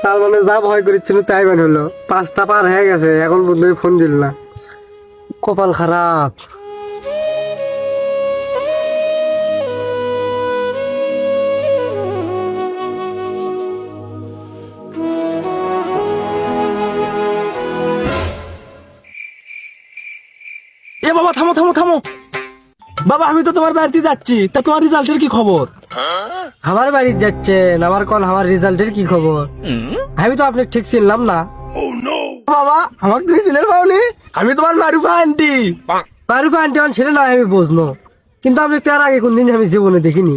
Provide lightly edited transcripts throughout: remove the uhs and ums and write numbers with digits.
তার মানে যা ভয় করেছিল তাই মানে হলো, 5টা পার হয়ে গেছে, এখন পর্যন্ত ফোন দিল না। কপাল খারাপ। এ বাবা, থামো থামো থামো। বাবা, আমি তো তোমার বাড়িতে যাচ্ছি, তা তোমার রেজাল্টের কি খবর? আমার বাড়ির যাচ্ছেন, আমার কোন আমার রেজাল্টের কি খবর? আমি তো আপনাকে ঠিক চিনলাম না। বাবা, আমাকে তুমি চিনে পাওনি? আমি তোমার মারুফা আন্টি। মারুফা আন্টি আমার ছেলে না, আমি বুঝলো, কিন্তু আপনি তার আগে কোনদিন আমি জীবনে দেখিনি।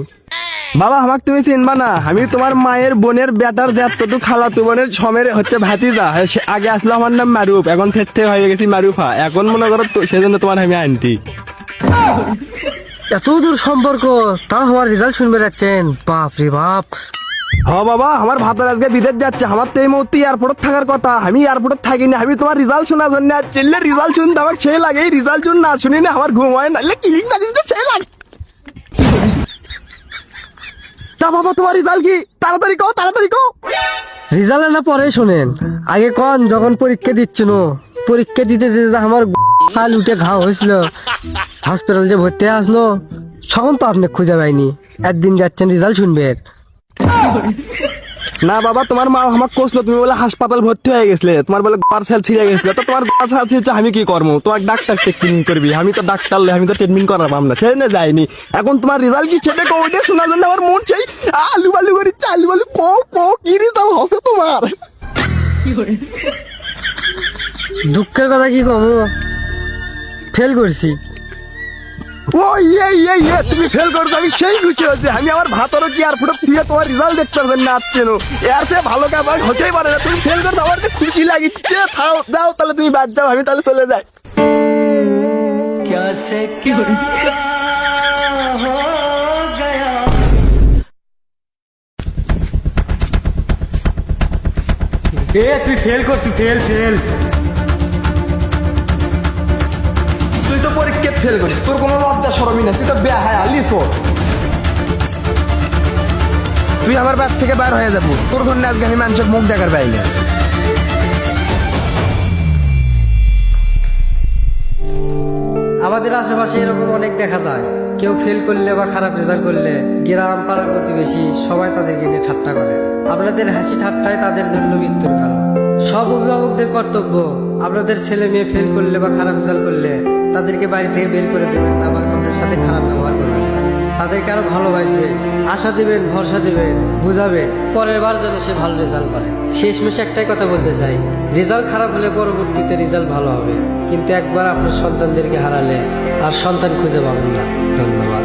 বাবা, আমাকে তুমি চিনবা না? আমি তোমার মায়ের বোনের বেটার যতটুকু খালাতো বোনের সমের হচ্ছে ভাতিজা। আগে আসলে আমার নাম মারুফ, এখন থেকে হয়ে গেছি মারুফা। এখন মনে করো সেজন্য তোমার আমি আন্টি। এত দূর সম্পর্ক, তাও আমার রেজাল্ট শুনবে যাচ্ছেন? বাপ রে বাপ। হ্যাঁ বাবা, আমার ভাতার আজকে বিদেশ যাচ্ছে, আমার তো এই মুহূর্তে এয়ারপোর্টে থাকার কথা। আমি এয়ারপোর্টে থাকিনি, আমি তোমার রেজাল্ট শোনার জন্য চিনলে রেজাল্ট শুনতে আমার সেই লাগে। এই রেজাল্ট শুন না শুনি না আমার ঘুম হয় না, কিলিং না দিতে সেই লাগে। তা বাবা, তোমার রেজাল্ট কি? তাড়াতাড়ি কও, তাড়াতাড়ি কও। রেজাল্ট না পরে শোনেন, আগে কন যখন পরীক্ষা দিচ্ছিল, পরীক্ষা দিতে যে আমার ফাল উঠে ঘাও হয়েছিল, হসপিটাল যে ভর্তি আসলো, তখন তো আপনি খুঁজে পাইনি। একদিন যাচ্ছেন রেজাল্ট শুনবেন। না বাবা, তোমার মা আমাকে কষলো, তুমি বলে হাসপাতাল ভর্তি হয়ে গেছিলে, তোমার বলে পার্সেল ছিঁড়ে গেছিল। তো তোমার পার্সেল ছিঁড়ছে, আমি কি করবো? তোমার ডাক্তার ট্রিটমেন্ট করবি, আমি তো ডাক্তার, আমি তো ট্রিটমেন্ট করাবাম না, সেজন্য যাইনি। এখন তোমার রেজাল্ট কি সেটা কও, ওইটা শোনার জন্য আমার মন চাই আলু বালু করি, আলু বালু কও কও, কি রেজাল্ট হচ্ছে তোমার? দুঃখের কথা কি কম, ফেল করছি। ও তুমি ফেল করছো, আমি সেই খুশি হচ্ছি। আমি আমার ভাতরও কি আর ফুটো দিয়ে তোমার রেজাল্ট দেখতে পারবেন না, আসছেন এর চেয়ে ভালো কাজ আর হতেই পারে না। তুমি ফেল করছো, আমার তো খুশি লাগিচ্ছে। থাও, যাও তাহলে, তুমি বাদ যাও, আমি তাহলে চলে যাই। তুই ফেল করছিস, ফেল ফেল। তুই তো পরীক্ষা ফেল করিস, তোর কোনো লজ্জা শরমই না, তুই তো বেহায়া লিসো। তুই আমার বাড়ি থেকে বার হয়ে যাবো, তোর জন্য আজকে আমি মানুষের মুখ দেখার পাইনি। আমাদের আশেপাশে এরকম অনেক দেখা যায়, কেউ ফেল করলে বা খারাপ রেজাল্ট করলে গ্রাম পাড়া প্রতিবেশী সবাই তাদেরকে নিয়ে ঠাট্টা করে। আপনাদের হাসি ঠাট্টায় তাদের জন্য মৃত্যুর কারণ। সব অভিভাবকদের কর্তব্য, আপনাদের ছেলে মেয়ে ফেল করলে বা খারাপ রেজাল্ট করলে তাদেরকে বাড়ি থেকে বের করে দেবেন না বা তাদের সাথে খারাপ ব্যবহার করবেন না। তাদেরকে আরো ভালোবাসবেন, আশা দিবেন, ভরসা দিবেন, বুঝাবেন, পরের বার যেন সে ভালো রেজাল্ট করে। শেষমেশ একটাই কথা বলতে চাই, রেজাল্ট খারাপ হলে পরবর্তীতে রেজাল্ট ভালো হবে, কিন্তু একবার আপনার সন্তানদেরকে হারালে আর সন্তান খুঁজে পাবেন না। ধন্যবাদ।